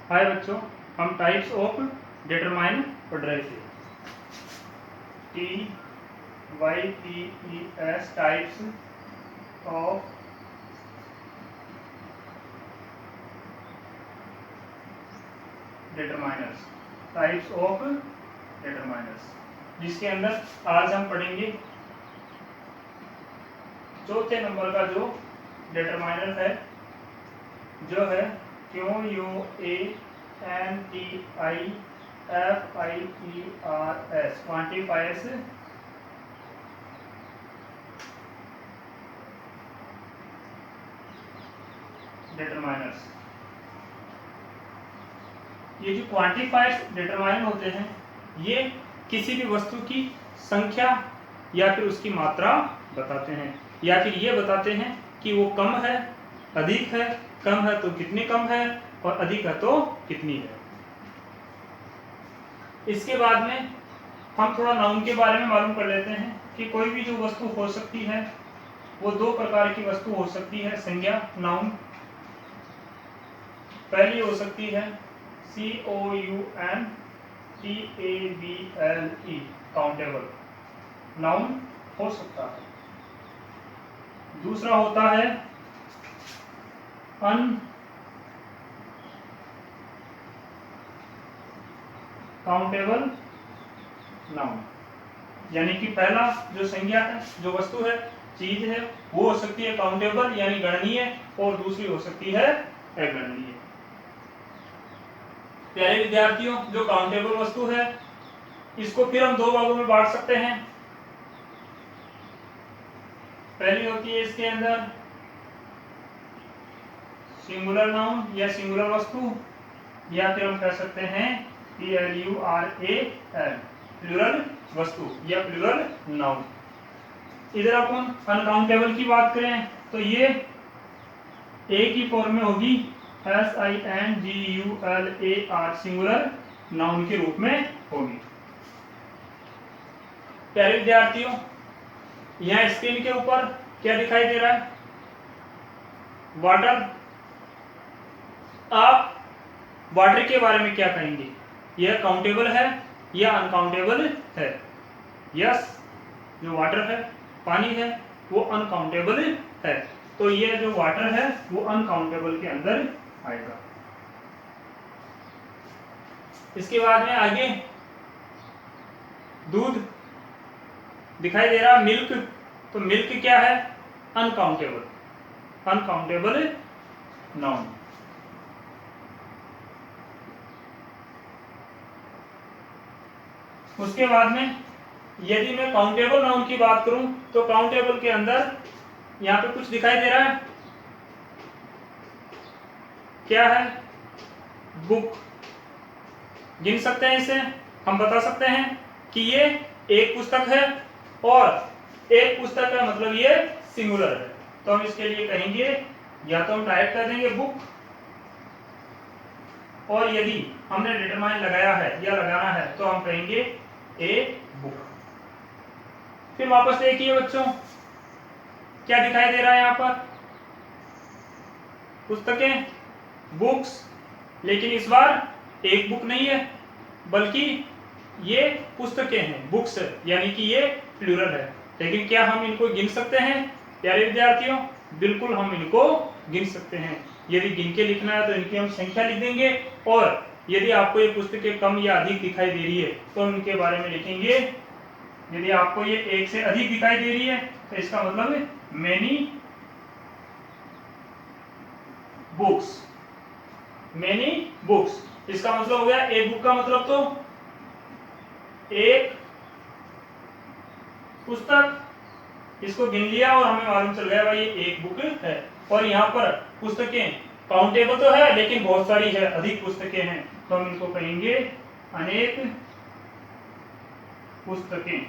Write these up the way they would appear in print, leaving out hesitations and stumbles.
हाय बच्चों, हम types of determine पढ़ रहे थे। TYPES types of determiners, types of determiners, जिसके अंदर आज हम पढ़ेंगे चौथे नंबर का जो डिटरमाइनर है, जो है QUANTIFIERS, क्वांटिफायर्स डिटरमाइनर्स। ये जो क्वांटिफायर्स डिटरमाइनर होते हैं, ये किसी भी वस्तु की संख्या या फिर उसकी मात्रा बताते हैं, या फिर ये बताते हैं कि वो कम है, अधिक है, कम है तो कितनी कम है, और अधिक है तो कितनी है। इसके बाद में हम थोड़ा नाउन के बारे में मालूम कर लेते हैं कि कोई भी जो वस्तु हो सकती है वो दो प्रकार की वस्तु हो सकती है। संज्ञा नाउन, पहली हो सकती है COUNTABLE, काउंटेबल नाउन हो सकता है। दूसरा होता है अनकाउंटेबल नाउन, यानी कि पहला जो संज्ञा है, जो वस्तु है, चीज है, वो हो सकती है काउंटेबल यानी गणनीय, और दूसरी हो सकती है अगणनीय। प्यारे विद्यार्थियों, जो काउंटेबल वस्तु है इसको फिर हम दो भागों में बांट सकते हैं। पहली होती है इसके अंदर सिंगुलर नाउन या सिंगुलर वस्तु, या फिर हम कह सकते हैं PLURAL, प्लूरल वस्तु या प्लूरल नाउन। इधर अपन अनकाउंटेबल की बात करें तो ये एक ही फॉर्म में होगी, SINGULAR, सिंगुलर नाउन के रूप में होगी। प्यारे विद्यार्थियों, यहाँ स्क्रीन के ऊपर क्या दिखाई दे रहा है? वाटर। आप वाटर के बारे में क्या कहेंगे? यह काउंटेबल है या अनकाउंटेबल है? यस, जो वाटर है, पानी है, वो अनकाउंटेबल है, तो ये जो वाटर है वो अनकाउंटेबल के अंदर आएगा। इसके बाद में आगे दूध दिखाई दे रहा, मिल्क, तो मिल्क क्या है? Uncountable, uncountable noun. उसके बाद में यदि मैं काउंटेबल नाउन की बात करूं तो काउंटेबल के अंदर यहां पे कुछ दिखाई दे रहा है, क्या है? बुक। गिन सकते हैं इसे, हम बता सकते हैं कि ये एक पुस्तक है, और एक पुस्तक है मतलब ये सिंगुलर है, तो हम इसके लिए कहेंगे या तो हम टाइप कर देंगे बुक, और यदि हमने डिटरमाइन लगाया है या लगाना है तो हम कहेंगे ए बुक। फिर वापस देखिए बच्चों, क्या दिखाई दे रहा है यहाँ पर? पुस्तकें, बुक्स, लेकिन इस बार एक बुक नहीं है बल्कि ये पुस्तकें हैं, बुक्स, यानी कि ये प्लूरल है। लेकिन क्या हम इनको गिन सकते हैं? प्यारे विद्यार्थियों, बिल्कुल हम इनको गिन सकते हैं। यदि गिन के लिखना है तो इनकी हम संख्या लिख देंगे, और यदि आपको ये पुस्तकें कम या अधिक दिखाई दे रही है तो हम इनके बारे में लिखेंगे। यदि आपको ये एक से अधिक दिखाई दे रही है तो इसका मतलब मेनी बुक्स, मेनी बुक्स, इसका मतलब हो गया एक बुक का मतलब तो एक पुस्तक, इसको गिन लिया और हमें मालूम चल गया भाई ये एक बुक है। और यहाँ पर पुस्तकें काउंटेबल तो है लेकिन बहुत सारी है, अधिक पुस्तकें हैं, तो हम इनको कहेंगे अनेक पुस्तकें।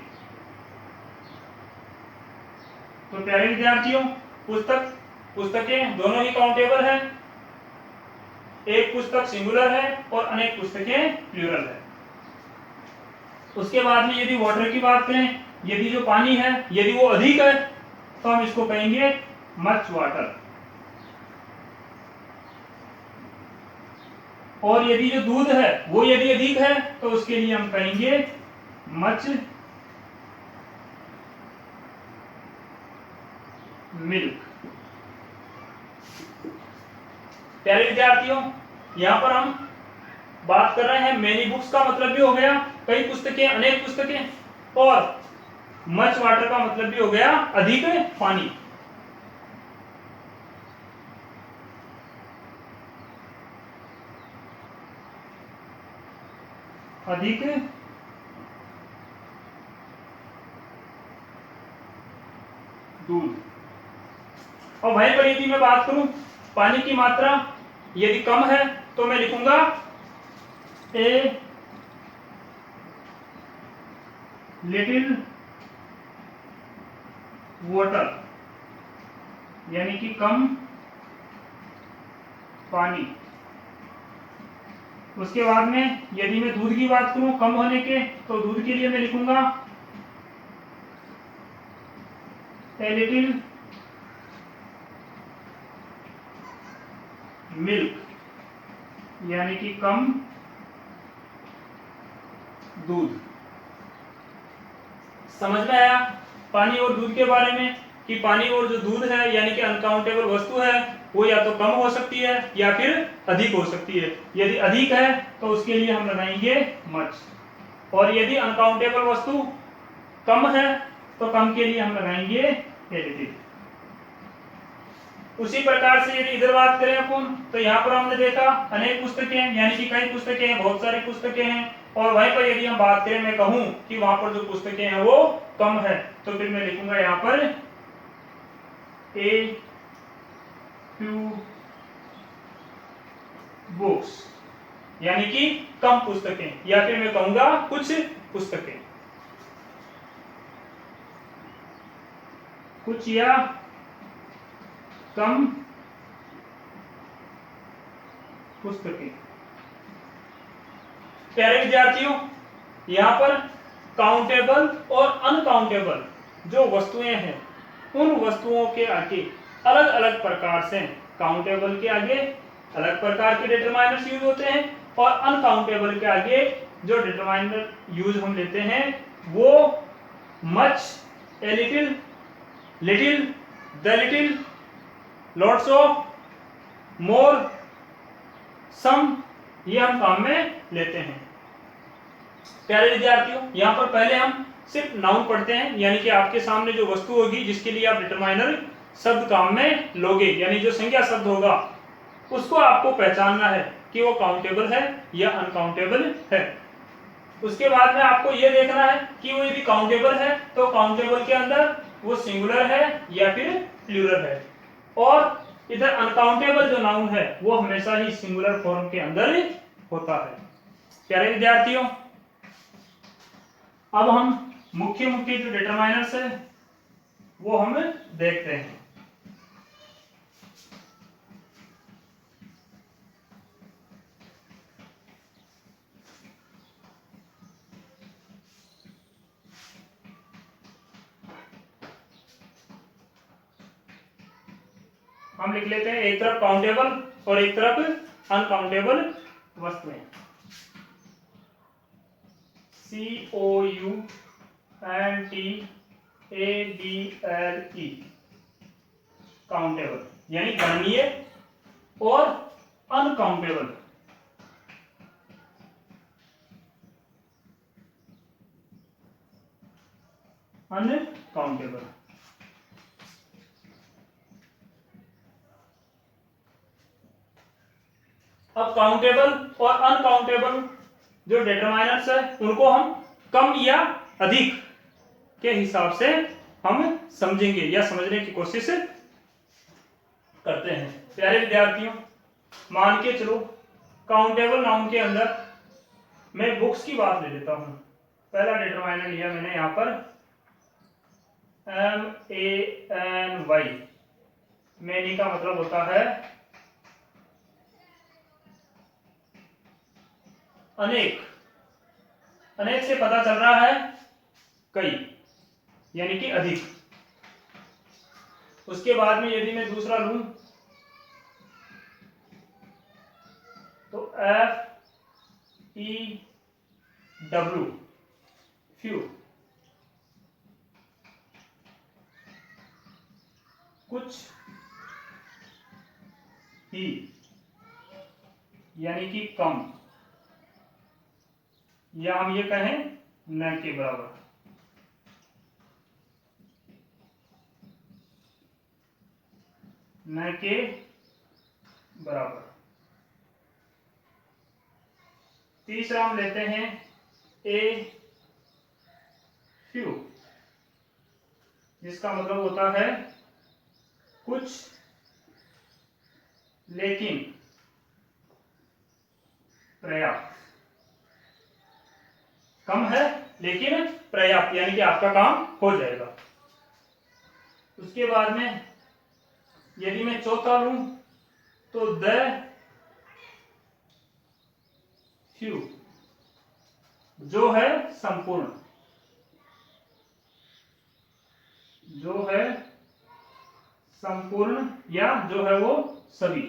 तो प्यारे विद्यार्थियों, पुस्तकें दोनों ही काउंटेबल है, एक पुस्तक सिंगुलर है और अनेक पुस्तकें प्लूरल है। उसके बाद में यदि वाटर की बात करें, यदि जो पानी है यदि वो अधिक है तो हम इसको कहेंगे मच वाटर। और यदि जो दूध है वो यदि अधिक है तो उसके लिए हम कहेंगे मच मिल्क। प्यारे विद्यार्थियों, यहां पर हम बात कर रहे हैं मेनी बुक्स का मतलब भी हो गया कई पुस्तकें, अनेक पुस्तकें, और मच वाटर का मतलब भी हो गया अधिक पानी। अधिक दूध। और वहीं पर यदि मैं बात करूं पानी की मात्रा यदि कम है तो मैं लिखूंगा ए लिटिल वाटर, यानी कि कम पानी। उसके बाद में यदि मैं दूध की बात करूं कम होने के, तो दूध के लिए मैं लिखूंगा ए लिटिल मिल्क, यानी कि कम दूध। समझ में आया पानी और दूध के बारे में कि पानी और जो दूध है यानी कि अनकाउंटेबल वस्तु है वो या तो कम हो सकती है या फिर अधिक हो सकती है। यदि अधिक है तो उसके लिए हम लगाएंगे मच, और यदि अनकाउंटेबल वस्तु कम है तो कम के लिए हम लगाएंगे एडिटिव। उसी प्रकार से यदि इधर बात करें अपन तो यहाँ पर हमने देखा अनेक पुस्तकें यानी कि कई पुस्तकें हैं, बहुत सारी पुस्तकें हैं, और वहीं पर यदि हम बात करें मैं कहूं कि वहां पर जो पुस्तकें हैं वो कम है तो फिर मैं लिखूंगा यहाँ पर ए फ्यू बुक्स, यानी कि कम पुस्तकें, या फिर मैं कहूंगा कुछ पुस्तकें, कुछ या कम पुस्तकें। प्यारे विद्यार्थियों, यहां पर काउंटेबल और अनकाउंटेबल जो वस्तुएं हैं उन वस्तुओं के आगे अलग अलग प्रकार से, काउंटेबल के आगे अलग प्रकार के डिटरमाइनर्स यूज होते हैं और अनकाउंटेबल के आगे जो डिटरमाइनर यूज हम लेते हैं वो much, a little, little, the little, lots of, more, some, ये हम काम में लेते हैं। प्यारे विद्यार्थियों, यहां पर पहले हम सिर्फ नाउन पढ़ते हैं, यानी कि आपके सामने जो वस्तु होगी जिसके लिए आप डिटरमाइनर शब्द काम में लोगे, यानी जो संज्ञा शब्द होगा उसको आपको पहचानना है कि वो काउंटेबल है या अनकाउंटेबल है। उसके बाद में आपको यह देखना है कि वो यदि काउंटेबल है तो काउंटेबल के अंदर वो सिंगुलर है या फिर प्लूरल है, और इधर अनकाउंटेबल जो नाउन है वो हमेशा ही सिंगुलर फॉर्म के अंदर होता है। प्यारे विद्यार्थियों, अब हम मुख्य मुख्य जो डिटरमाइनर्स है वो हम देखते हैं। हम लिख लेते हैं एक तरफ काउंटेबल और एक तरफ अनकाउंटेबल वस्तुएं। COUNTABLE, काउंटेबल यानी गणनीय, और अनकाउंटेबल अनकाउंटेबल। अब काउंटेबल और अनकाउंटेबल जो डिटरमाइनर्स है उनको हम कम या अधिक के हिसाब से हम समझेंगे या समझने की कोशिश करते हैं। प्यारे विद्यार्थियों, मान के चलो काउंटेबल नाउन के अंदर मैं बुक्स की बात ले लेता हूं। पहला डिटरमाइनर लिया मैंने यहां पर MANY, मैनी का मतलब होता है अनेक, अनेक से पता चल रहा है कई, यानी कि अधिक। उसके बाद में यदि मैं दूसरा लूं तो FEW, few, कुछ ही, यानी कि कम, या हम ये कहें न के बराबर। न के बराबर। तीसरा हम लेते हैं ए फ्यू, जिसका मतलब होता है कुछ लेकिन पर्याप्त। कम है लेकिन पर्याप्त, यानी कि आपका काम हो जाएगा। उसके बाद में यदि मैं चौथा लूं तो द फ्यू, जो है संपूर्ण, जो है संपूर्ण, या जो है वो सभी।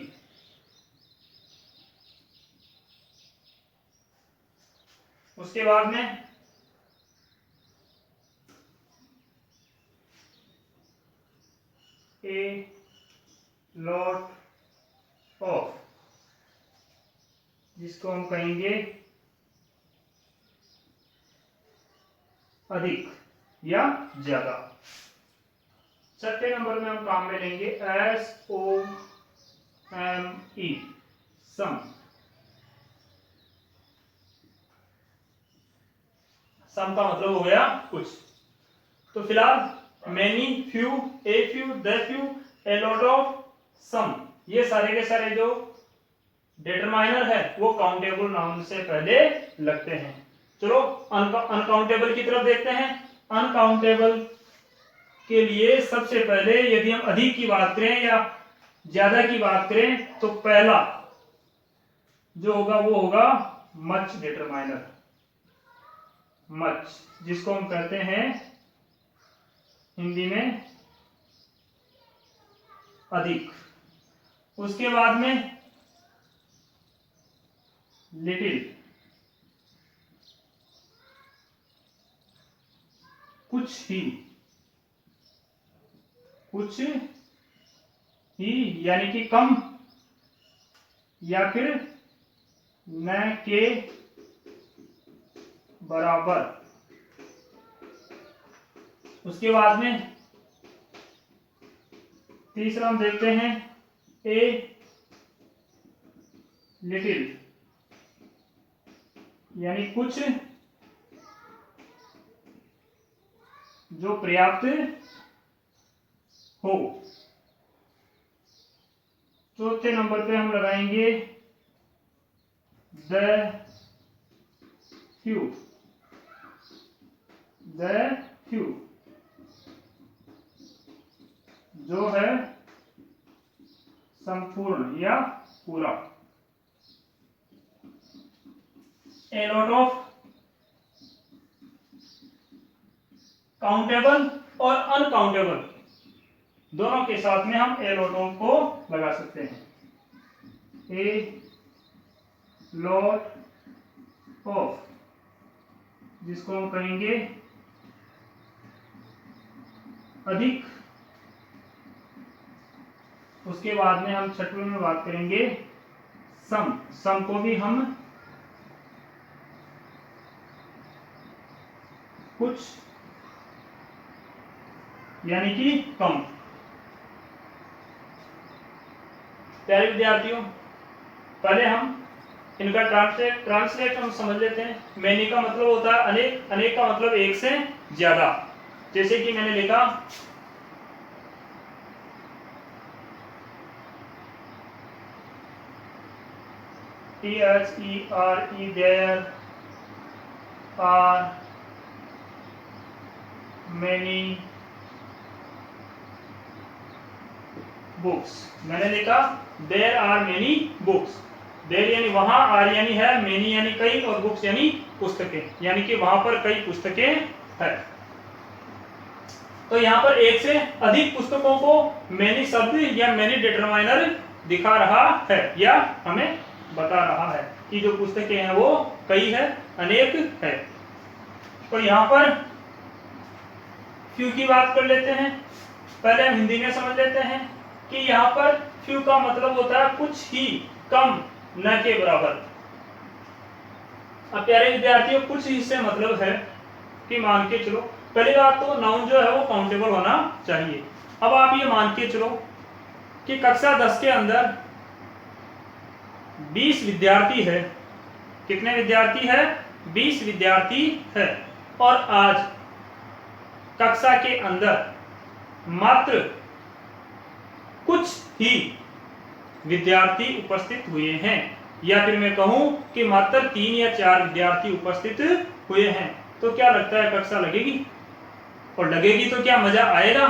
उसके बाद में ए लॉट ऑफ, जिसको हम कहेंगे अधिक या ज्यादा। छठे नंबर में हम काम में लेंगे SOME, सम। सम का मतलब हो गया कुछ। तो फिलहाल many, few, a few, the few, a lot of, some, ये सारे के सारे जो डिटरमाइनर है वो काउंटेबल नाउन से पहले लगते हैं। चलो अनकाउंटेबल की तरफ देखते हैं। अनकाउंटेबल के लिए सबसे पहले यदि हम अधिक की बात करें या ज्यादा की बात करें तो पहला जो होगा वो होगा मच डिटरमाइनर, मच, जिसको हम कहते हैं हिंदी में अधिक। उसके बाद में लिटिल, कुछ ही, कुछ ही यानी कि कम या फिर न के बराबर। उसके बाद में तीसरा हम देखते हैं ए लिटिल, यानी कुछ जो पर्याप्त हो। चौथे नंबर पे हम लगाएंगे द फ्यू, द फ्यू, जो है संपूर्ण या पूरा। ए लॉट ऑफ काउंटेबल और अनकाउंटेबल दोनों के साथ में हम ए लॉट ऑफ को लगा सकते हैं। ए लॉट ऑफ, जिसको हम कहेंगे अधिक। उसके बाद में हम छठवें में बात करेंगे सम। सम को भी हम कुछ यानी कि कम। प्यारे विद्यार्थियों, पहले हम इनका ट्रांसलेट हम समझ लेते हैं। मैनी का मतलब होता है अनेक, अनेक का मतलब एक से ज्यादा। जैसे कि मैंने लिखा THERE, there are many books। मैंने लिखा there are many books। there यानी वहां, are यानी है, many यानी कई, और books यानी पुस्तकें, यानी कि वहां पर कई पुस्तकें हैं। तो यहाँ पर एक से अधिक पुस्तकों को many शब्द या many डिटरमाइनर दिखा रहा है या हमें बता रहा है। कि जो पुस्तकें हैं वो कई है, अनेक है। तो यहाँ पर फ्यू की बात कर लेते हैं। पहले हम हिंदी में समझ लेते हैं कि यहाँ पर फ्यू का मतलब होता है कुछ ही, कम, न के बराबर। अब प्यारे विद्यार्थियों, कुछ ही से मतलब है कि मान के चलो, पहली बात तो नाउन जो है वो काउंटेबल होना चाहिए। अब आप ये मान के चलो कि कक्षा 10 के अंदर 20 विद्यार्थी है। कितने विद्यार्थी है? 20 विद्यार्थी है। और आज कक्षा के अंदर मात्र कुछ ही विद्यार्थी उपस्थित हुए हैं, या फिर मैं कहूं कि मात्र 3 या 4 विद्यार्थी उपस्थित हुए हैं। तो क्या लगता है, कक्षा लगेगी? और लगेगी तो क्या मजा आएगा?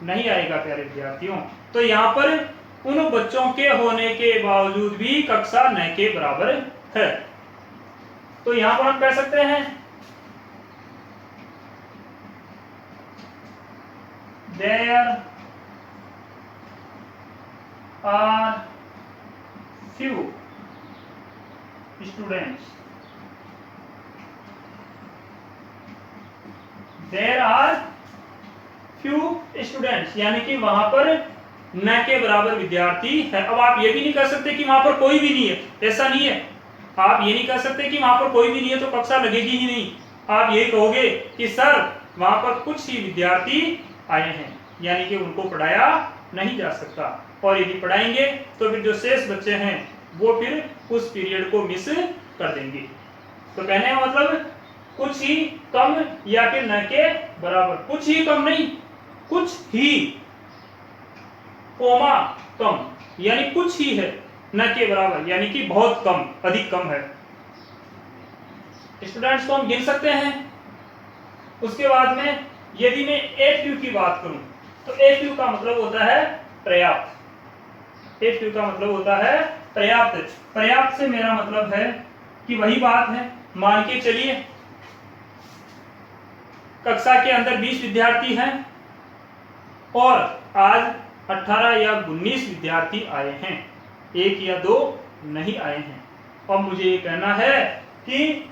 नहीं आएगा प्यारे विद्यार्थियों। तो यहाँ पर उन बच्चों के होने के बावजूद भी कक्षा न के बराबर है। तो यहाँ पर हम कह सकते हैं there are few students, there are few students, यानी कि वहां पर न के बराबर विद्यार्थी है। अब आप ये भी नहीं कह सकते कि वहां पर कोई भी नहीं है, ऐसा नहीं है। आप ये नहीं कह सकते कि वहां पर कोई भी नहीं है तो कक्षा लगेगी ही नहीं। आप यही कहोगे कि सर वहां पर कुछ ही विद्यार्थी आए हैं, यानी कि उनको पढ़ाया नहीं जा सकता। और यदि पढ़ाएंगे तो फिर जो शेष बच्चे हैं वो फिर उस पीरियड को मिस कर देंगे। तो कहने का मतलब कुछ ही कम या फिर न के बराबर। कुछ ही कम नहीं, कुछ ही कोमा कम, यानी कुछ ही है, न के बराबर, यानी कि बहुत कम, अधिक कम है। स्टूडेंट्स को हम गिन सकते हैं। उसके बाद में यदि मैं ए फ्यू की बात करूं तो ए फ्यू का मतलब होता है पर्याप्त। ए फ्यू का मतलब होता है पर्याप्त। पर्याप्त से मेरा मतलब है कि वही बात है, मान के चलिए कक्षा के अंदर 20 विद्यार्थी हैं और आज 18 या 19 विद्यार्थी आए हैं, 1 या 2 नहीं आए हैं। और मुझे ये कहना है कि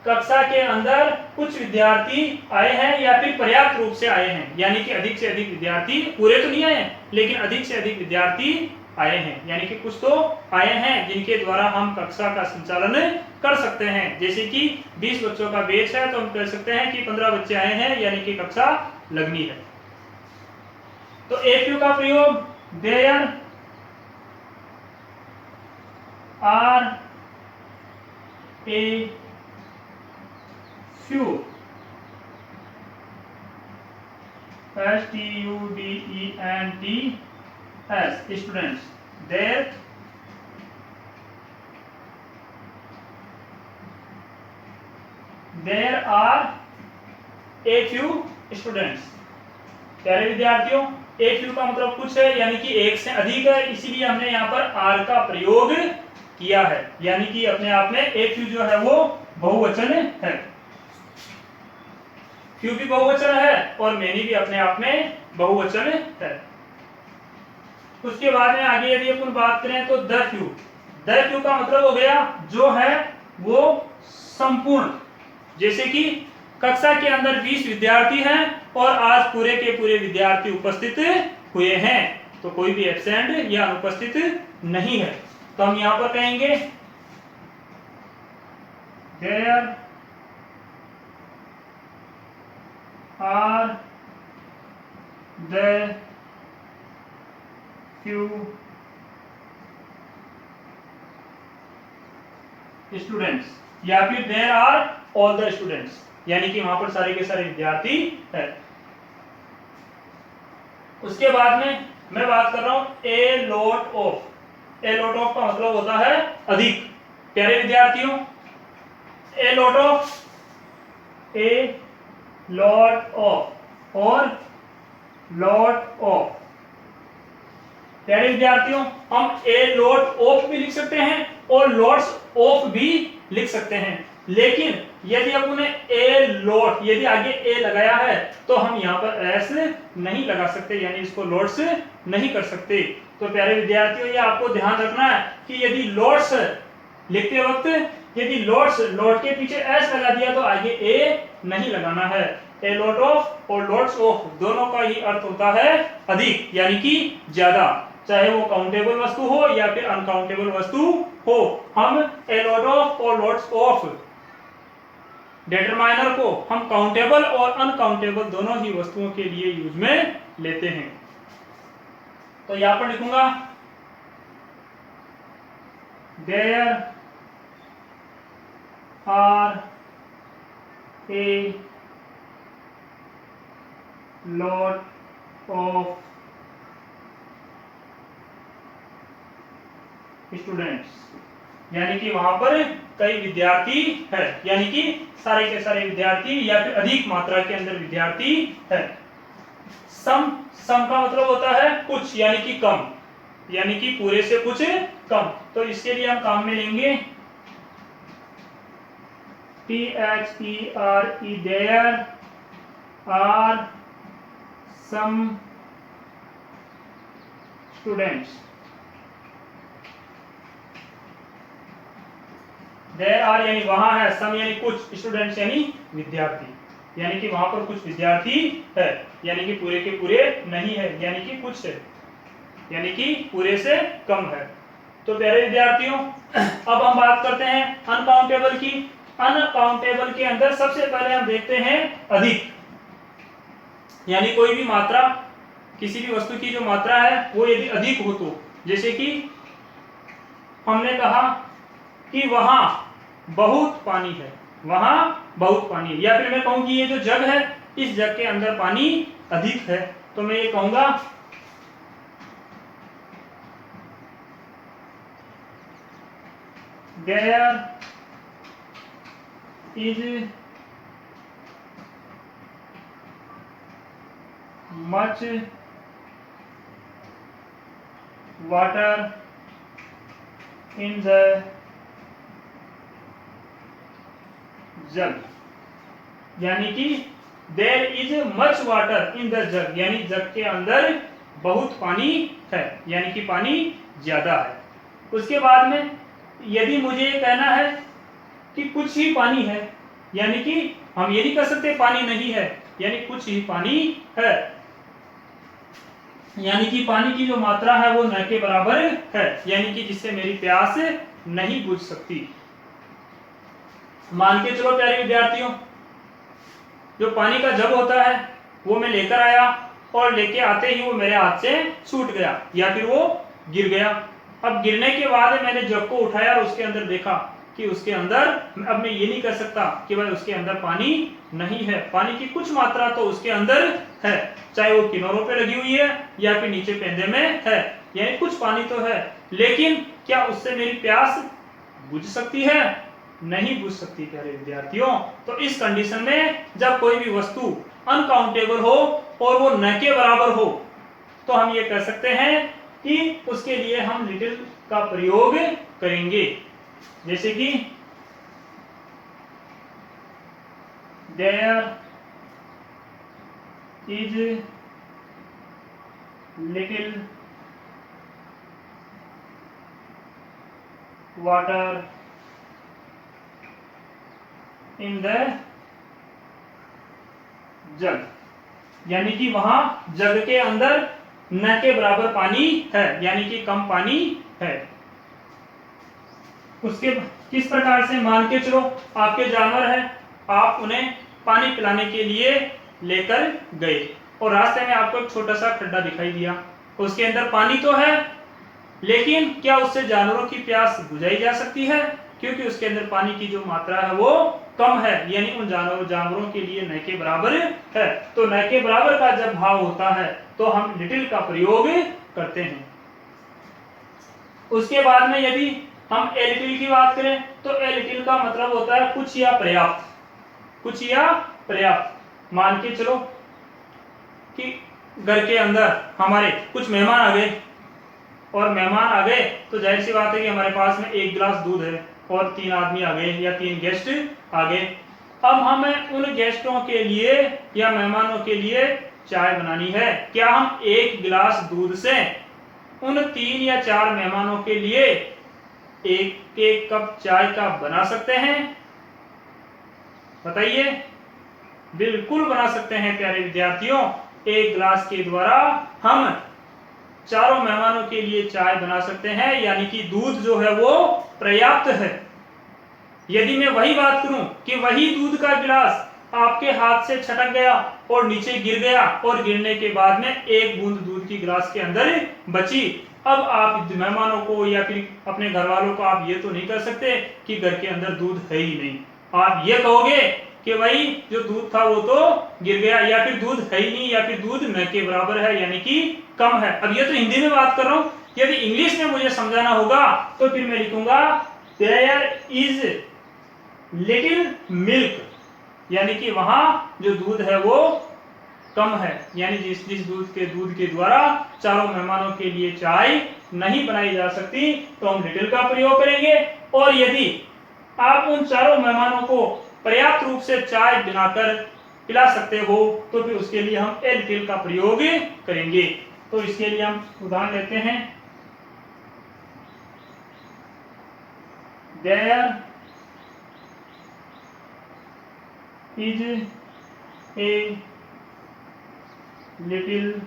कक्षा के अंदर कुछ विद्यार्थी आए हैं या फिर पर्याप्त रूप से आए हैं, यानी कि अधिक से अधिक विद्यार्थी, पूरे तो नहीं आए हैं लेकिन अधिक से अधिक विद्यार्थी आए हैं, यानी कि कुछ तो आए हैं जिनके द्वारा हम कक्षा का संचालन कर सकते हैं। जैसे कि 20 बच्चों का बैच है तो हम कह सकते हैं कि 15 बच्चे आए हैं, यानी कि कक्षा लगनी है। तो एफ्यू का प्रयोग there are a few, students, students, there are a few students। प्यारे विद्यार्थियों, ए फ्यू का मतलब कुछ है, यानी कि एक से अधिक है, इसीलिए हमने यहाँ पर आर का प्रयोग किया है, यानी कि अपने आप में ए फ्यू जो है वो बहुवचन है। फ्यू भी बहुवचन है और मेनी भी अपने आप में बहुवचन है। उसके बाद में आगे यदि अपन बात करें तो द फ्यू का मतलब हो गया जो है वो संपूर्ण। जैसे कि कक्षा के अंदर 20 विद्यार्थी हैं और आज पूरे के पूरे विद्यार्थी उपस्थित हुए हैं, तो कोई भी एब्सेंट या अनुपस्थित नहीं है। तो हम यहां पर कहेंगे there are the few students, या फिर there are all the students, यानी कि वहां पर सारे के सारे विद्यार्थी है। उसके बाद में मैं बात कर रहा हूं ए lot of. A lot of का मतलब होता है अधिक। प्यारे विद्यार्थियों, ए lot of, A lot of और लॉट ऑफ। प्यारे विद्यार्थियों, हम ए लॉट ऑफ भी लिख सकते हैं और लॉट्स ऑफ भी लिख सकते हैं, लेकिन यदि आपने ए लॉट यदि आगे ए लगाया है तो हम यहाँ पर एस नहीं लगा सकते, यानी इसको लॉट्स नहीं कर सकते। तो प्यारे विद्यार्थियों ये आपको ध्यान रखना है कि यदि लोड्स लिखते वक्त यदि लोड्स लोड के पीछे एस लगा दिया तो आगे ए नहीं लगाना है। ए लॉट ऑफ और लॉट्स ऑफ दोनों का ही अर्थ होता है अधिक यानी कि ज्यादा, चाहे वो काउंटेबल वस्तु हो या फिर अनकाउंटेबल वस्तु हो। हम ए लॉट ऑफ और लॉट्स ऑफ डिटरमाइनर को हम काउंटेबल और अनकाउंटेबल दोनों ही वस्तुओं के लिए यूज में लेते हैं। तो यहां पर लिखूंगा there are a lot of students, यानी कि वहां पर कई विद्यार्थी है, यानी कि सारे के सारे विद्यार्थी या फिर अधिक मात्रा के अंदर विद्यार्थी है। सम का मतलब होता है कुछ यानी कि कम, यानी कि पूरे से कुछ कम। तो इसके लिए हम काम में लेंगे THERE there are some students. There are यानी वहां है, सम यानी कुछ, स्टूडेंट्स यानी विद्यार्थी, यानी कि वहां पर कुछ विद्यार्थी है, यानी कि पूरे के पूरे नहीं है, यानी कि कुछ है, यानी कि पूरे से कम है। तो प्यारे विद्यार्थियों अब हम बात करते हैं अनकाउंटेबल की। अनकाउंटेबल के अंदर सबसे पहले हम देखते हैं अधिक, यानी कोई भी मात्रा, किसी भी वस्तु की जो मात्रा है वो यदि अधिक हो तो, जैसे कि हमने कहा कि वहां बहुत पानी है, वहां बहुत पानी, या फिर मैं कहूं कि ये जो जग है इस जग के अंदर पानी अधिक है, तो मैं ये कहूंगा there is much water in the jug, यानी कि there is much water in the jug, यानी जग के अंदर बहुत पानी है, यानी कि पानी ज्यादा है। उसके बाद में यदि मुझे ये कहना है कि कुछ ही पानी है, यानी कि हम ये नहीं कह सकते पानी नहीं है, यानी कुछ ही पानी है, यानी कि पानी की जो मात्रा है वो न के बराबर है, यानी कि जिससे मेरी प्यास नहीं बुझ सकती। मान के चलो प्यारे विद्यार्थियों, जो पानी का जग होता है वो मैं लेकर आया और लेके आते ही वो मेरे हाथ से छूट गया या फिर वो गिर गया। अब गिरने के बाद मैंने जग को उठाया और उसके अंदर देखा कि उसके अंदर, अब मैं ये नहीं कह सकता कि भाई उसके अंदर पानी नहीं है, पानी की कुछ मात्रा तो उसके अंदर है, चाहे वो किनारों पे लगी हुई है या फिर नीचे पेंदे में है, यानी कुछ पानी तो है, लेकिन क्या उससे मेरी प्यास बुझ सकती है? नहीं बुझ सकती प्यारे विद्यार्थियों। तो इस कंडीशन में जब कोई भी वस्तु अनकाउंटेबल हो और वो न के बराबर हो तो हम ये कह सकते हैं कि उसके लिए हम लिटिल का प्रयोग करेंगे, जैसे कि there is little water in the jug, यानी कि वहां जग के अंदर न के बराबर पानी है, यानी कि कम पानी है। उसके किस प्रकार से, मान के चलो आपके जानवर हैं, आप उन्हें पानी पिलाने के लिए लेकर गए और रास्ते में आपको एक छोटा सा खड्डा दिखाई दिया, उसके अंदर पानी तो है, लेकिन क्या उससे जानवरों की प्यास बुझाई जा सकती है? क्योंकि उसके अंदर पानी की जो मात्रा है वो कम है, यानी उन जानवरों के लिए न के बराबर है। तो न के बराबर का जब भाव होता है तो हम लिटिल का प्रयोग करते हैं। उसके बाद में यदि हम ए लिटिल की बात करें तो ए लिटिल का मतलब होता है कुछ या पर्याप्त, कुछ या पर्याप्त। मान के चलो कि घर के अंदर हमारे कुछ मेहमान आ गए और मेहमान आ गए तो जाहिर सी बात है कि हमारे पास में एक गिलास दूध है और 3 आदमी आ गए या 3 गेस्ट आ गए। अब हमें उन गेस्टों के लिए या मेहमानों के लिए चाय बनानी है। क्या हम एक गिलास दूध से उन 3 या 4 मेहमानों के लिए एक एक कप चाय का बना सकते हैं? बताइए। बिल्कुल बना सकते हैं प्यारे विद्यार्थियों। एक गिलास के द्वारा हम चारों मेहमानों के लिए चाय बना सकते हैं, यानी कि दूध जो है वो पर्याप्त है। यदि मैं वही बात करूं कि वही दूध का गिलास आपके हाथ से छटक गया और नीचे गिर गया और गिरने के बाद में एक बूंद दूध की गिलास के अंदर बची, अब आप मेहमानों को या फिर अपने घर वालों को आप ये तो नहीं कर सकते कि घर के अंदर दूध है ही नहीं। आप ये कहोगे कि भाई जो दूध था वो तो गिर गया, या फिर दूध है ही नहीं, या फिर दूध न के बराबर है, यानी कि कम है। अब ये तो हिंदी में बात कर रहा हूं, यदि इंग्लिश में मुझे समझाना होगा तो फिर मैं लिखूंगा देयर इज लिटिल मिल्क, यानी कि वहां जो दूध है वो कम है, यानी जिस दूध के द्वारा चारों मेहमानों के लिए चाय नहीं बनाई जा सकती तो हम लिटिल का प्रयोग करेंगे। और यदि आप उन चारों मेहमानों को पर्याप्त रूप से चाय बनाकर पिला सकते हो तो फिर उसके लिए हम ए लिटिल का प्रयोग करेंगे। तो इसके लिए हम उदाहरण लेते हैं। There is a little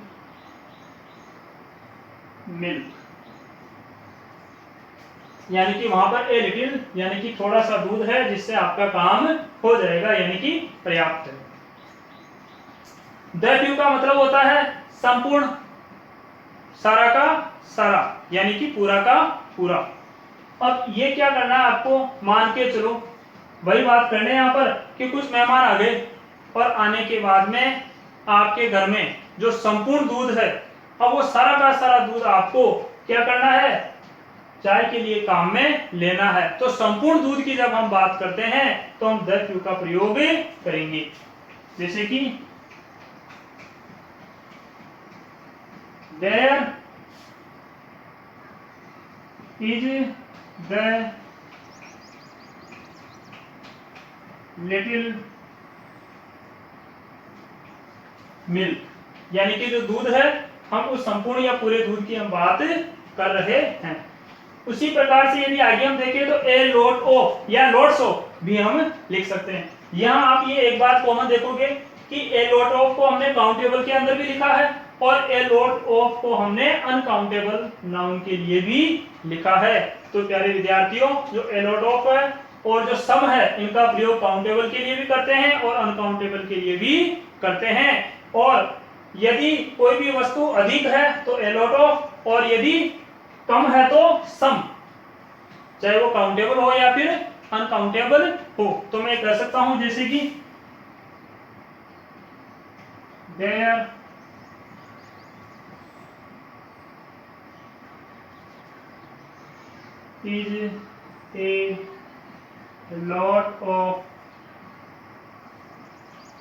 milk, यानी कि वहां पर ए लिटिल यानी कि थोड़ा सा दूध है जिससे आपका काम हो जाएगा, यानी कि पर्याप्त है। द फ्यू का मतलब होता है संपूर्ण, सारा का सारा, यानी कि पूरा का पूरा। अब ये क्या करना है आपको, मान के चलो वही बात करने यहाँ पर कि कुछ मेहमान आ गए और आने के बाद में आपके घर में जो संपूर्ण दूध है, अब वो सारा का सारा दूध आपको क्या करना है, चाय के लिए काम में लेना है। तो संपूर्ण दूध की जब हम बात करते हैं तो हम द फ्यू का प्रयोग करेंगे। जैसे कि there is the little milk, यानी कि जो दूध है हम उस संपूर्ण या पूरे दूध की हम बात कर रहे हैं। उसी प्रकार से यदि आगे हम देखें तो ए लॉट ऑफ या लॉट्स ऑफ भी हम लिख सकते हैं। यहाँ आप ये एक बात कॉमन देखोगे कि ए लॉट ऑफ को हमने काउंटेबल के अंदर भी लिखा है और ए लॉट ऑफ को हमने अनकाउंटेबल नाउन के लिए भी लिखा है। तो प्यारे विद्यार्थियों, जो ए लॉट ऑफ है और जो सम है इनका प्रयोग काउंटेबल के लिए भी करते हैं और अनकाउंटेबल के लिए भी करते हैं। और यदि कोई भी वस्तु अधिक है तो ए लॉट ऑफ, और यदि कम है तो सम, चाहे वो काउंटेबल हो या फिर अनकाउंटेबल हो। तो मैं कह सकता हूं जैसे कि there is a lot of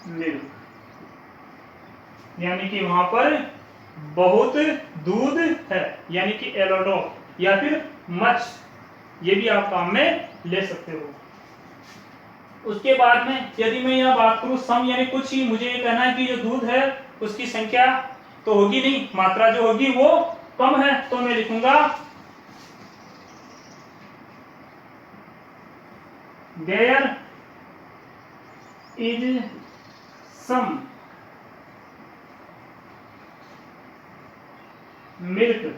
milk, यानी कि वहां पर बहुत दूध है, यानी कि ए लॉट ऑफ, या फिर मच, ये भी आप काम में ले सकते हो। उसके बाद में यदि मैं यह बात करूं सम, यानी कुछ ही, मुझे ये कहना है कि जो दूध है उसकी संख्या तो होगी नहीं, मात्रा जो होगी वो कम है, तो मैं लिखूंगा देयर इज सम मिल्क,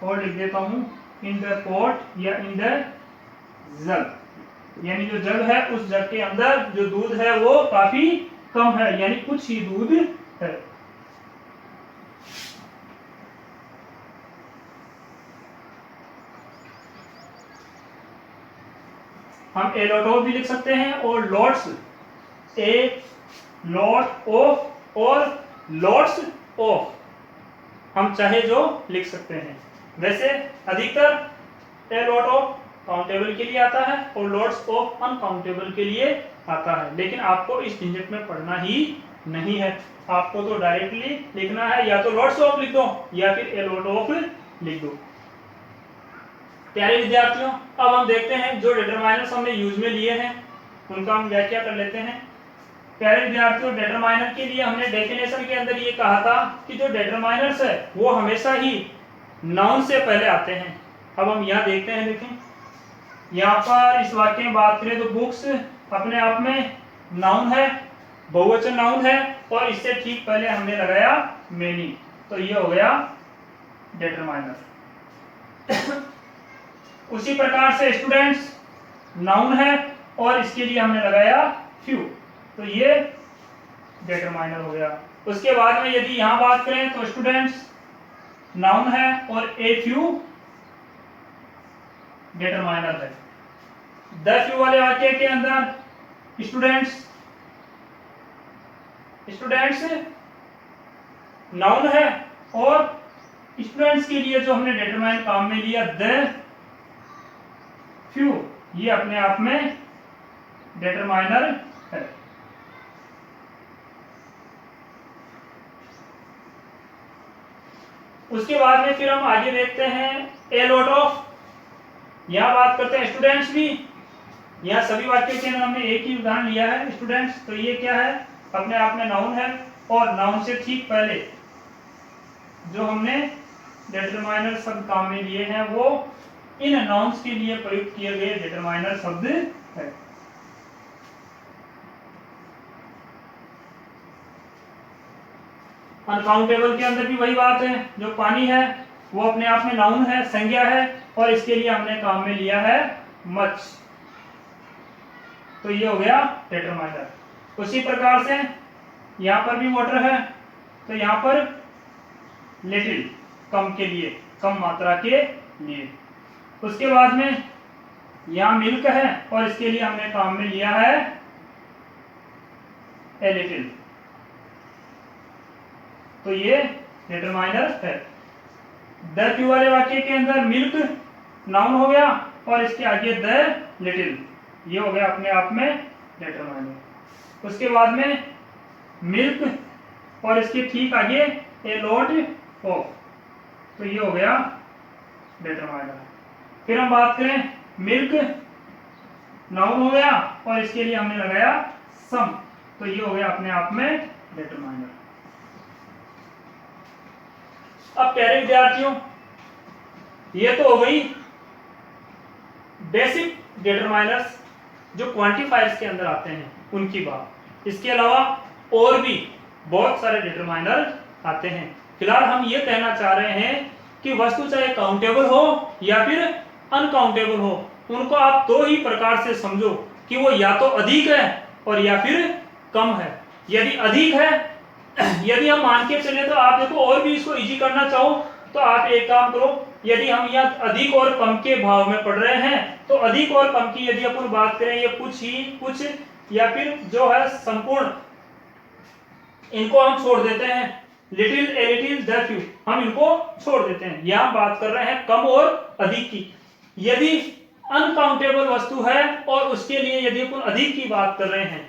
और लिख देता हूं इन द पॉट या इन द जग, यानी जो जग है उस जग के अंदर जो दूध है वो काफी कम है, यानी कुछ ही दूध है। हम ए लॉट ऑफ भी लिख सकते हैं और लॉट्स, ए लॉट ऑफ और लॉट्स ऑफ हम चाहे जो लिख सकते हैं। वैसे अधिकतर ए लॉट ऑफ काउंटेबल के लिए आता है और लॉट्स ऑफ अनकाउंटेबल के लिए आता है, लेकिन आपको इस झंझट में पढ़ना ही नहीं है। आपको तो डायरेक्टली लिखना है, या तो लॉट्स ऑफ लिख दो या फिर ए लॉट ऑफ लिख दो। प्यारे विद्यार्थियों, अब हम देखते हैं जो डिटरमाइनर्स हमने यूज में लिए हैं उनका हम व्याख्या कर लेते हैं। प्यारे विद्यार्थियों, डिटरमाइनर के लिए हमने डेफिनेशन के अंदर ये कहा था कि जो डिटरमाइनर्स है वो हमेशा ही नाउन से पहले आते हैं। अब हम यहाँ देखते हैं, देखें यहाँ पर इस वाक्य में बात करें तो बुक्स अपने आप में नाउन है, बहुवचन नाउन है, और इससे ठीक पहले हमने लगाया मेनी, तो ये हो गया डिटरमाइनर। उसी प्रकार से स्टूडेंट्स नाउन है और इसके लिए हमने लगाया फ्यू, तो ये डिटरमाइनर हो गया। उसके बाद में यदि यहां बात करें तो स्टूडेंट्स नाउन है और ए फ्यू डिटरमाइनर है। द फ्यू वाले वाक्य के अंदर स्टूडेंट्स नाउन है और स्टूडेंट्स के लिए जो हमने डिटरमाइन काम में लिया द फ्यू, ये अपने आप में डिटरमाइनर है। उसके बाद में फिर हम आगे देखते हैं ए लॉट ऑफ। यहां बात करते हैं स्टूडेंट्स भी, यहां सभी वाक्यों के अंदर हमने एक ही उदाहरण लिया है स्टूडेंट्स, तो ये क्या है, अपने आप में नाउन है और नाउन से ठीक पहले जो हमने डिटरमाइनर शब्द काम में लिए हैं वो इन नाउन्स के लिए प्रयुक्त किए गए डिटरमाइनर शब्द है। अनकाउंटेबल के अंदर भी वही बात है, जो पानी है वो अपने आप में नाउन है, संज्ञा है, और इसके लिए हमने काम में लिया है मच, तो ये हो गया डिटरमाइनर। उसी प्रकार से यहां पर भी वाटर है, तो यहां पर लिटिल कम के लिए, कम मात्रा के लिए। उसके बाद में यहां मिल्क है और इसके लिए हमने काम में लिया है ए लिटिल, तो ये डिटरमाइनर है। द फ्यू वाले वाक्य के अंदर मिल्क नाउन हो गया और इसके आगे द लिटिल, ये हो गया अपने आप में डिटरमाइनर। उसके बाद में मिल्क और इसके ठीक आगे ए लॉट ऑफ, तो ये हो गया डिटरमाइनर। फिर हम बात करें मिल्क नाउन हो गया और इसके लिए हमने लगाया सम, तो ये हो गया अपने आप में डिटरमाइनर। अब प्यारे विद्यार्थियों, ये तो हो गई बेसिक डिटरमाइनर्स जो क्वांटिफायर्स के अंदर आते हैं उनकी बात। इसके अलावा और भी बहुत सारे डिटरमाइनर आते हैं। फिलहाल हम ये कहना चाह रहे हैं कि वस्तु चाहे काउंटेबल हो या फिर अनकाउंटेबल हो, उनको आप दो ही प्रकार से समझो कि वो या तो अधिक है और या फिर कम है। यदि अधिक है, यदि हम मान के चले तो आप देखो और भी इसको इजी करना चाहो तो आप एक काम करो, यदि हम यहाँ अधिक और कम के भाव में पढ़ रहे हैं तो अधिक और कम की यदि अपन बात करें, ये कुछ ही कुछ या फिर जो है संपूर्ण, इनको हम छोड़ देते हैं, little a little the few, हम इनको छोड़ देते हैं। यहां बात कर रहे हैं कम और अधिक की। यदि अनकाउंटेबल वस्तु है और उसके लिए यदि अपन अधिक की बात कर रहे हैं,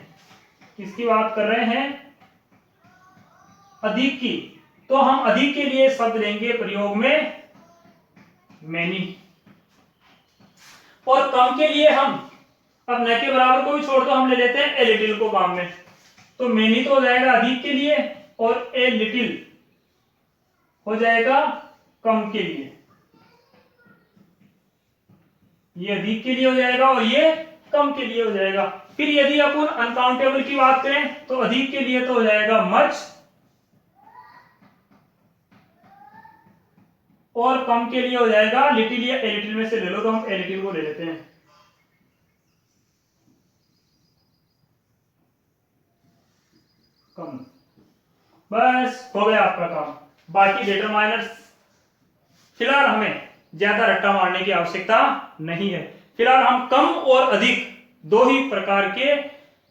किसकी बात कर रहे हैं, अधिक की, तो हम अधिक के लिए शब्द लेंगे प्रयोग में मैनी, और कम के लिए हम अब न के बराबर को भी छोड़ दो, हम ले लेते हैं ए लिटिल को काम में, तो मैनी तो हो जाएगा अधिक के लिए और ए लिटिल हो जाएगा कम के लिए। ये अधिक के लिए हो जाएगा और ये कम के लिए हो जाएगा। फिर यदि अपन अनकाउंटेबल की बात करें तो अधिक के लिए तो हो जाएगा मच और कम के लिए हो जाएगा लिटिल या ए लिटिल में से ले लो, तो हम ए लिटिल को ले लेते हैं। कम, बस हो गया आपका काम। बाकी डिटरमाइनर्स फिलहाल हमें ज्यादा रट्टा मारने की आवश्यकता नहीं है। फिलहाल हम कम और अधिक दो ही प्रकार के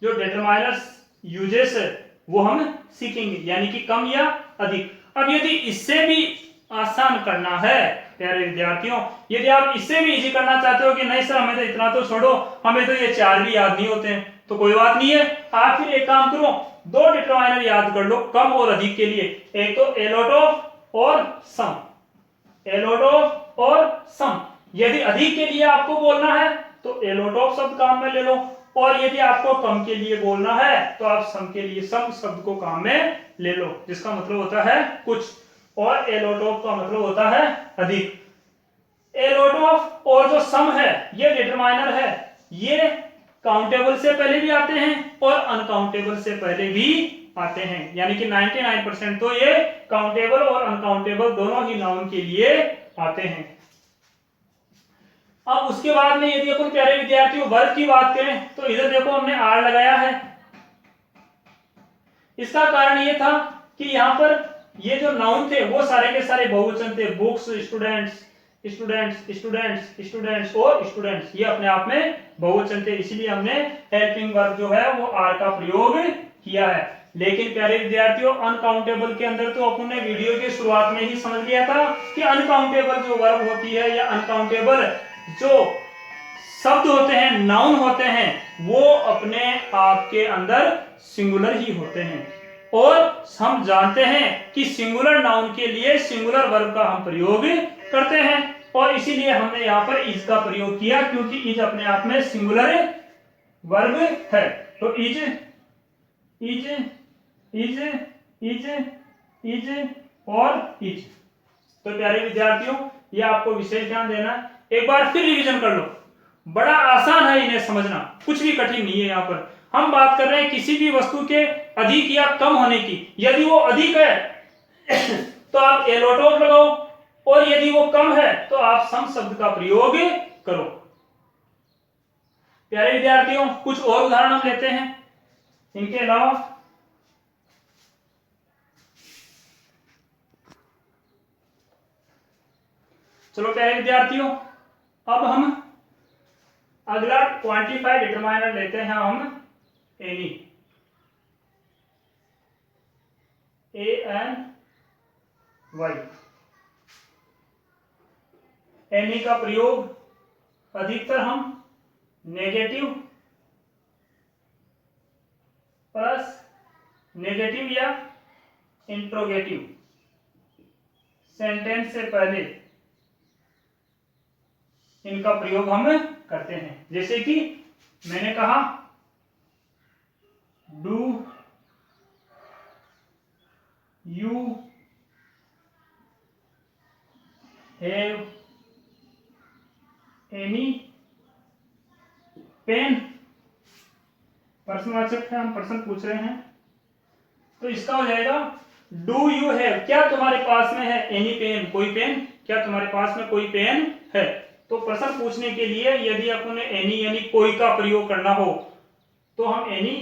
जो डिटरमाइनर्स यूजेस है वो हम सीखेंगे, यानी कि कम या अधिक। अब यदि इससे भी आसान करना है प्यारे विद्यार्थियों, यदि आप इससे भी इजी करना चाहते हो कि नहीं सर हमें तो इतना तो छोड़ो, हमें तो ये चार भी याद नहीं होते हैं, तो कोई बात नहीं है, आप फिर एक काम करो, दो डिटरमाइनर याद कर लो कम और अधिक के लिए। एक तो ए लॉट ऑफ और सम, ए लॉट ऑफ और सम। यदि अधिक के लिए आपको बोलना है तो ए लॉट ऑफ शब्द काम में ले लो, और यदि आपको कम के लिए बोलना है तो आप सम के लिए सम शब्द को काम में ले लो, जिसका मतलब होता है कुछ। और ए लॉट ऑफ का मतलब होता है अधिक। ए लॉट ऑफ और जो सम है ये डिटरमाइनर है, ये काउंटेबल से पहले भी आते हैं और अनकाउंटेबल से पहले भी आते हैं, यानी कि 99% तो ये काउंटेबल और अनकाउंटेबल दोनों ही नाउन के लिए आते हैं। अब उसके बाद में यदि अपन प्यारे विद्यार्थियों वर्ब की बात करें तो इधर देखो हमने आर लगाया है। इसका कारण ये था कि यहां पर ये जो नाउन थे वो सारे के सारे बहुवचन थे, books, students, students, students, students और स्टूडेंट्स, ये अपने आप में बहुवचन थे, इसीलिए हमने हेल्पिंग वर्ब जो है वो आर का प्रयोग किया है। लेकिन प्यारे विद्यार्थियों अनकाउंटेबल के अंदर तो अपन ने वीडियो के शुरुआत में ही समझ लिया था कि अनकाउंटेबल जो वर्ब होती है या अनकाउंटेबल जो शब्द होते हैं, नाउन होते हैं, वो अपने आप के अंदर सिंगुलर ही होते हैं। और हम जानते हैं कि सिंगुलर नाउन के लिए सिंगुलर वर्ब का हम प्रयोग करते हैं और इसीलिए हमने यहाँ पर इज का प्रयोग किया, क्योंकि इज अपने आप में सिंगुलर वर्ब है। तो is, is, is, is, is और इज। तो प्यारे विद्यार्थियों ये आपको विशेष ध्यान देना है। एक बार फिर रिवीजन कर लो, बड़ा आसान है इन्हें समझना, कुछ भी कठिन नहीं है। यहाँ पर हम बात कर रहे हैं किसी भी वस्तु के अधिक या कम होने की। यदि वो अधिक है तो आप ए लॉट ऑफ लगाओ और यदि वो कम है तो आप सम शब्द का प्रयोग करो। प्यारे विद्यार्थियों कुछ और उदाहरण हम लेते हैं इनके अलावा। चलो प्यारे विद्यार्थियों अब हम अगला क्वांटिफाइड डिटरमाइनर लेते हैं हम एनी, ANY। एनी का प्रयोग अधिकतर हम नेगेटिव प्लस नेगेटिव या इंट्रोगेटिव सेंटेंस से पहले इनका प्रयोग हम करते हैं। जैसे कि मैंने कहा do you have any pen, प्रश्नवाचक है, हम प्रश्न पूछ रहे हैं, तो इसका हो जाएगा डू यू हैव, क्या तुम्हारे पास में है, एनी पेन, कोई पेन, क्या तुम्हारे पास में कोई पेन है। तो प्रश्न पूछने के लिए यदि अपन एनी यानी कोई का प्रयोग करना हो तो हम एनी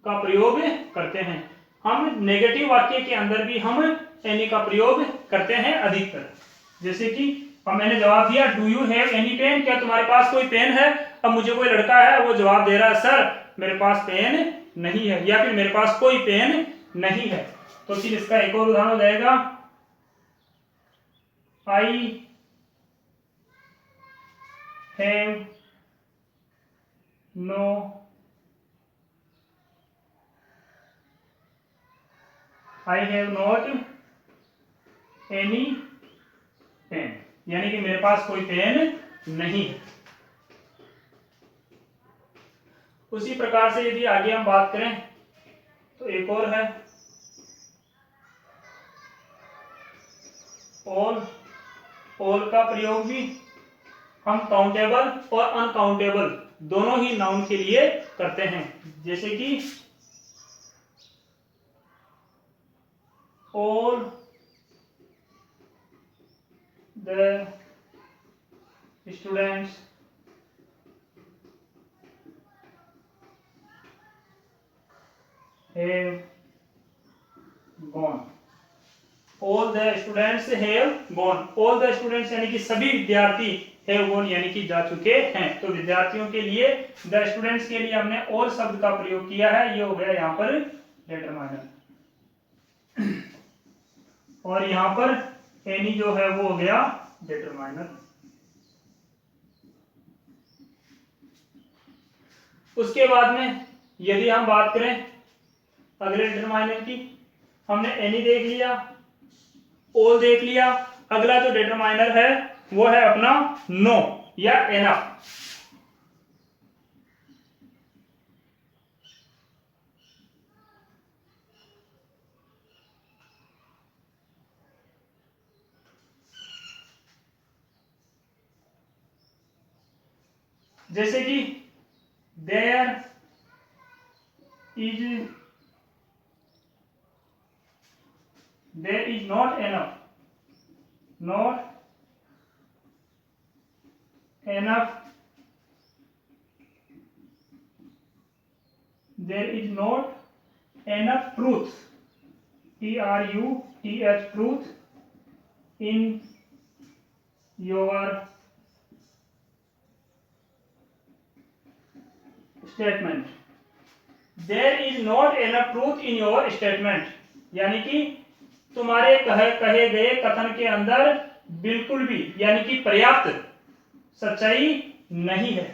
का प्रयोग करते हैं। हम नेगेटिव वाक्य के अंदर भी हम एनी का प्रयोग करते हैं अधिकतर। जैसे कि अब मैंने जवाब दिया do you have any pen, क्या तुम्हारे पास कोई पेन है। अब मुझे कोई लड़का है वो जवाब दे रहा है सर मेरे पास पेन नहीं है, या फिर मेरे पास कोई पेन नहीं है। तो फिर इसका एक और उदाहरण हो जाएगा I have no I have not any pen, यानी कि मेरे पास कोई पेन नहीं है। उसी प्रकार से यदि आगे हम बात करें तो एक और है ऑल का प्रयोग भी हम काउंटेबल और अनकाउंटेबल दोनों ही नाउन के लिए करते हैं। जैसे कि all the students have gone, all the students have gone, all the students यानी कि सभी विद्यार्थी, हैव गॉन यानी कि जा चुके हैं। तो विद्यार्थियों के लिए द स्टूडेंट्स के लिए हमने ऑल शब्द का प्रयोग किया है, ये हो गया यहाँ पर डिटरमाइनर। और यहां पर एनी जो है वो हो गया डिटरमाइनर। उसके बाद में यदि हम बात करें अगले डिटरमाइनर की, हमने एनी देख लिया, ऑल देख लिया, अगला जो डिटरमाइनर है वो है अपना नो या एनफ। जैसे कि there is not enough, there is not enough truth, truth, truth in your statement. There is not enough truth in your statement, यानी कि तुम्हारे कहे गए कथन के अंदर बिल्कुल भी यानी कि पर्याप्त सच्चाई नहीं है।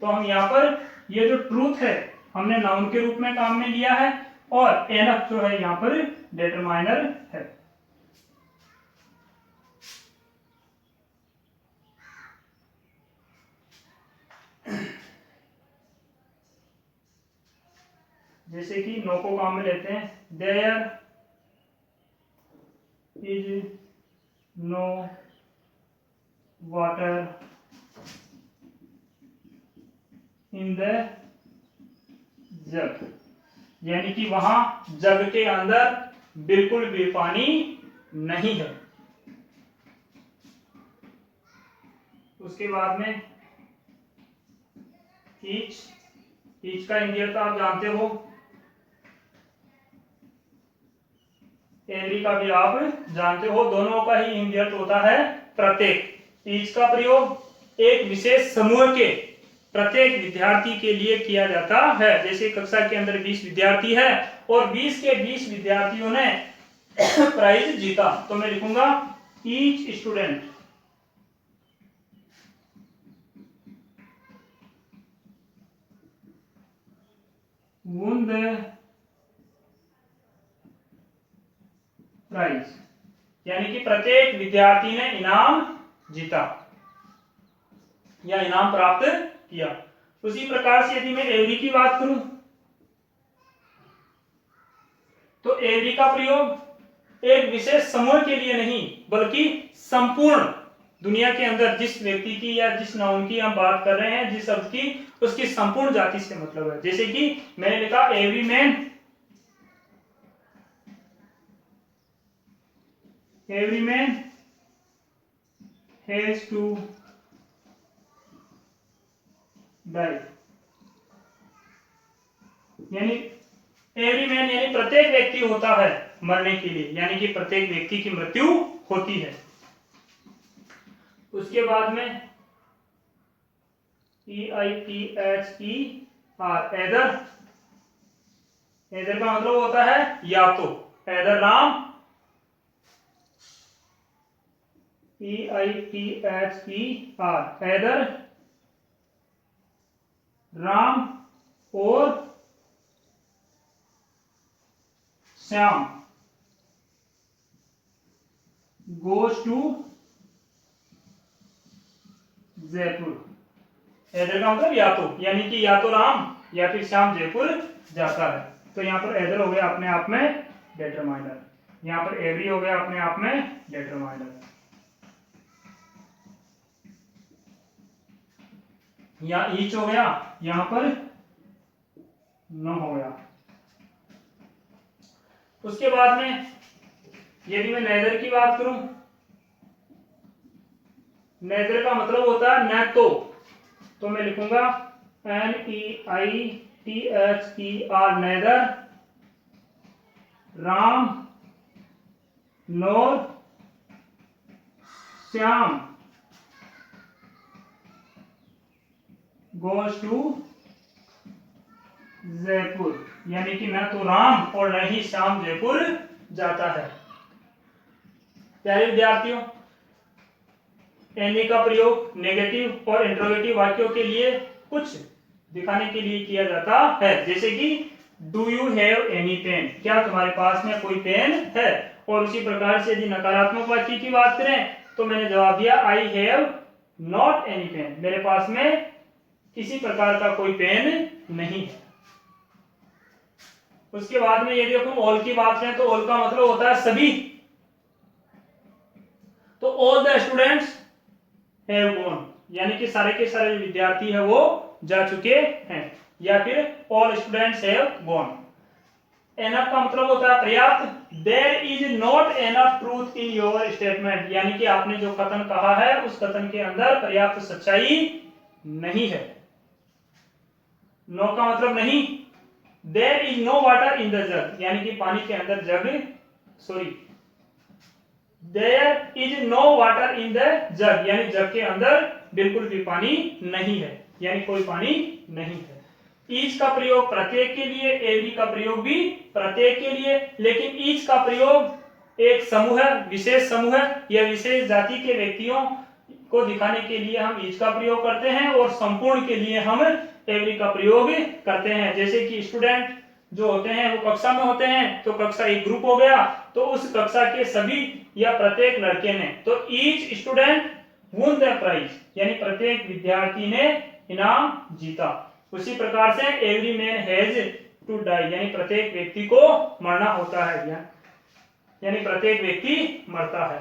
तो हम यहाँ पर ये जो ट्रूथ है हमने नाउन के रूप में काम में लिया है और एनफ जो है यहाँ पर डिटरमाइनर है। जैसे कि नो को काम में लेते हैं, there is no water in the jug, यानी कि वहां जग के अंदर बिल्कुल भी पानी नहीं है। उसके बाद में ईच का इंडिया तो आप जानते हो, एवरी का भी आप जानते हो, दोनों का ही इंडिया होता है प्रत्येक। ईच का प्रयोग एक विशेष समूह के प्रत्येक विद्यार्थी के लिए किया जाता है। जैसे कक्षा के अंदर 20 विद्यार्थी है और 20 के 20 विद्यार्थियों ने प्राइज जीता, तो मैं लिखूंगा each student won the prize, यानी कि प्रत्येक विद्यार्थी ने इनाम जीता या इनाम प्राप्त किया। उसी प्रकार से यदि मैं एवरी की बात करूं तो एवरी का प्रयोग एक विशेष समूह के लिए नहीं बल्कि संपूर्ण दुनिया के अंदर जिस व्यक्ति की या जिस नाउन की हम बात कर रहे हैं, जिस शब्द की, उसकी संपूर्ण जाति से मतलब है। जैसे कि मैंने लिखा every man has to die, यानी एवरी मैन यानी प्रत्येक व्यक्ति होता है मरने के लिए, यानी कि प्रत्येक व्यक्ति की मृत्यु होती है। उसके बाद में EITHER एदर का मतलब होता है या तो, either Ram, EITHER either Ram और Shyam goes to Jaipur. Either का मतलब या तो, यानी कि या तो राम या फिर श्याम जयपुर जाता है। तो यहाँ पर एदर हो गया अपने आप में डिटरमाइनर, यहाँ पर एवरी हो गया अपने आप में डिटरमाइनर, या ईच हो गया, यहाँ पर नो हो गया। उसके बाद में यदि मैं नेदर की बात करूं, नेदर का मतलब होता है न तो मैं लिखूंगा NEITHER neither Ram nor Shyam goes to Jaipur, यानी कि न तो राम और न ही श्याम जयपुर जाता है। प्यारे विद्यार्थियों, एनी का प्रयोग नेगेटिव और इंट्रोगेटिव वाक्यों के लिए कुछ दिखाने के लिए किया जाता है। जैसे कि do you have any pen, क्या तुम्हारे पास में कोई पेन है। और उसी प्रकार से यदि नकारात्मक वाक्य की बात करें तो मैंने जवाब दिया I have not any pen, मेरे पास में किसी प्रकार का कोई पेन नहीं है। उसके बाद में यदि अपन ऑल की बात करें तो ऑल का मतलब होता है सभी, तो all the students have gone, यानी कि सारे के सारे विद्यार्थी है वो जा चुके हैं, या फिर all students have gone. Enough का मतलब होता है पर्याप्त। There is not enough truth in your statement, यानी कि आपने जो कथन कहा है उस कथन के अंदर पर्याप्त सच्चाई नहीं है। नो का मतलब नहीं। There is no water in the jug, यानी कि पानी के अंदर there is no water in the jug, यानी जग के अंदर बिल्कुल भी पानी नहीं है, यानी कोई पानी नहीं है। ईच का प्रयोग प्रत्येक के लिए, एवरी का प्रयोग भी प्रत्येक के लिए, लेकिन ईच का प्रयोग एक समूह है, विशेष समूह है या विशेष जाति के व्यक्तियों को दिखाने के लिए हम ईच का प्रयोग करते हैं, और संपूर्ण के लिए हम एवरी का प्रयोग करते हैं। जैसे कि स्टूडेंट जो होते हैं वो कक्षा में होते हैं, तो कक्षा एक ग्रुप हो गया, तो उस कक्षा के सभी या प्रत्येक लड़के ने, तो each student won the prize, यानी प्रत्येक विद्यार्थी ने इनाम जीता। उसी प्रकार से every man has to die, यानी प्रत्येक व्यक्ति को मरना होता है, यानी प्रत्येक व्यक्ति मरता है।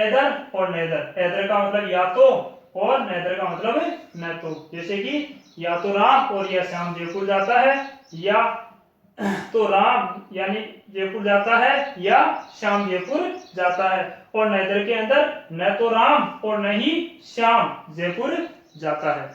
एदर और नेदर, एदर का मतलब या तो, और नेदर का मतलब न तो। जैसे कि या तो राम और या श्याम जयपुर जाता है, या तो राम यानी जयपुर जाता है या श्याम जयपुर जाता है, और नेदर के अंदर न तो राम और न ही श्याम जयपुर जाता है।